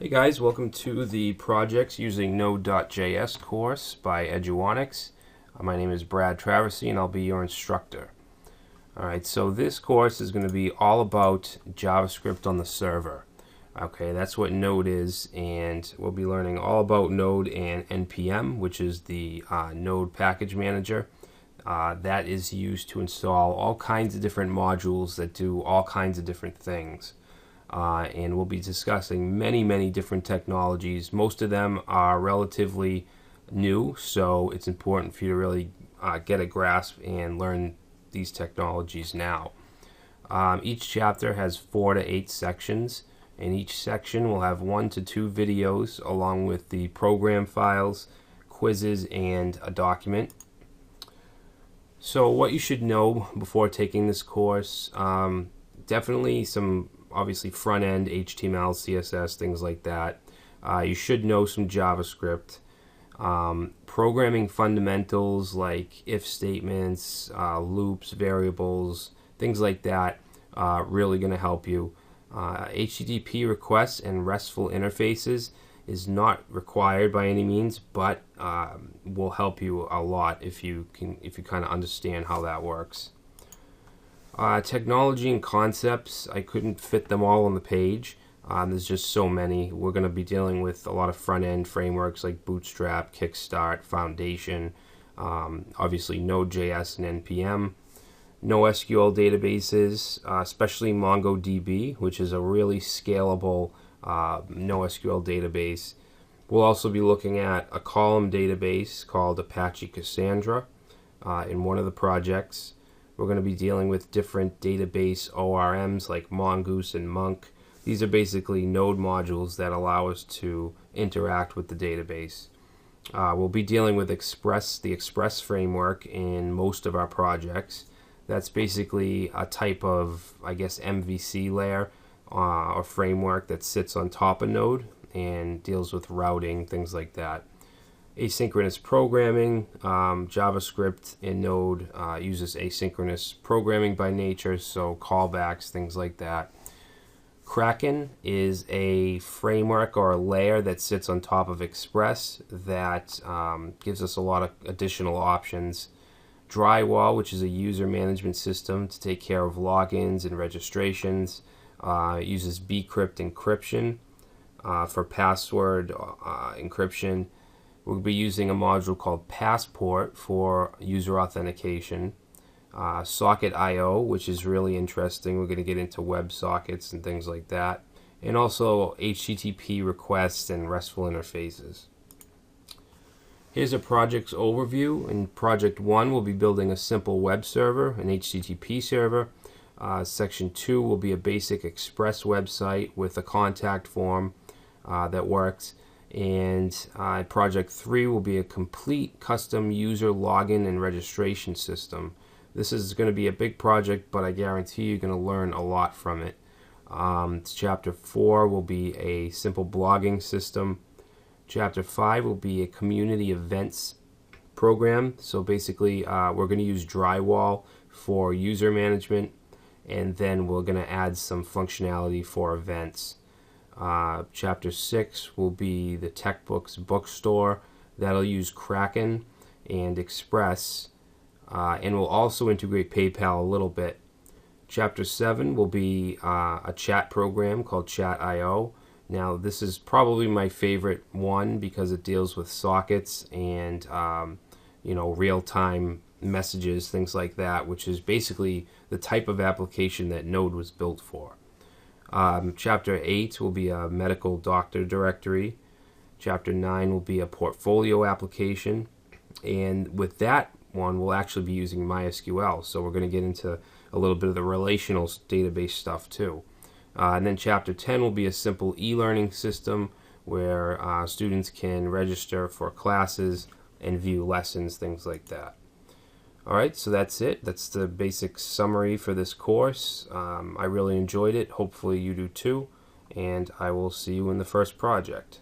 Hey guys, welcome to the Projects Using Node.js course by Eduonix. My name is Brad Traversy and I'll be your instructor. Alright, so this course is going to be all about JavaScript on the server. Okay, that's what Node is, and we'll be learning all about Node and NPM, which is the Node package manager. That is used to install all kinds of different modules that do all kinds of different things. And we'll be discussing many different technologies. Most of them are relatively new, so it's important for you to really get a grasp and learn these technologies now. Each chapter has 4 to 8 sections, and each section will have 1 to 2 videos along with the program files, quizzes, and a document. So what you should know before taking this course, definitely some obviously front-end HTML, CSS, things like that. You should know some JavaScript. Programming fundamentals like if statements, loops, variables, things like that, really going to help you. HTTP requests and RESTful interfaces is not required by any means, but will help you a lot if you kind of understand how that works. Technology and concepts, I couldn't fit them all on the page. There's just so many. We're going to be dealing with a lot of front-end frameworks like Bootstrap, Kickstart, Foundation, obviously Node.js and NPM, NoSQL databases, especially MongoDB, which is a really scalable NoSQL database. We'll also be looking at a column database called Apache Cassandra in one of the projects. We're going to be dealing with different database ORMs like Mongoose and Monk. These are basically node modules that allow us to interact with the database. We'll be dealing with the Express framework in most of our projects. That's basically a type of, I guess, MVC layer or framework that sits on top of Node and deals with routing, things like that. Asynchronous programming, JavaScript in Node uses asynchronous programming by nature, so callbacks, things like that. Kraken is a framework or a layer that sits on top of Express that gives us a lot of additional options. Drywall, which is a user management system to take care of logins and registrations, uses bcrypt encryption for password encryption. We'll be using a module called Passport for user authentication. Socket.io, which is really interesting. We're going to get into WebSockets and things like that. And also HTTP requests and RESTful interfaces. Here's a project's overview. In Project 1, we'll be building a simple web server, an HTTP server. Section 2 will be a basic Express website with a contact form that works. And Project 3 will be a complete custom user login and registration system. This is going to be a big project, but I guarantee you're going to learn a lot from it. Chapter 4 will be a simple blogging system. Chapter 5 will be a community events program. So basically, we're going to use Drywall for user management, and then we're going to add some functionality for events. Chapter 6 will be the TechBooks bookstore. That'll use Kraken and Express, and we'll also integrate PayPal a little bit. Chapter 7 will be a chat program called Chat.io. Now, this is probably my favorite one because it deals with sockets and real-time messages, things like that, which is basically the type of application that Node was built for. Chapter 8 will be a medical doctor directory. Chapter 9 will be a portfolio application. And with that one, we'll actually be using MySQL. So we're going to get into a little bit of the relational database stuff too. And then Chapter 10 will be a simple e-learning system where students can register for classes and view lessons, things like that. Alright, so that's it. That's the basic summary for this course. I really enjoyed it. Hopefully you do too. And I will see you in the first project.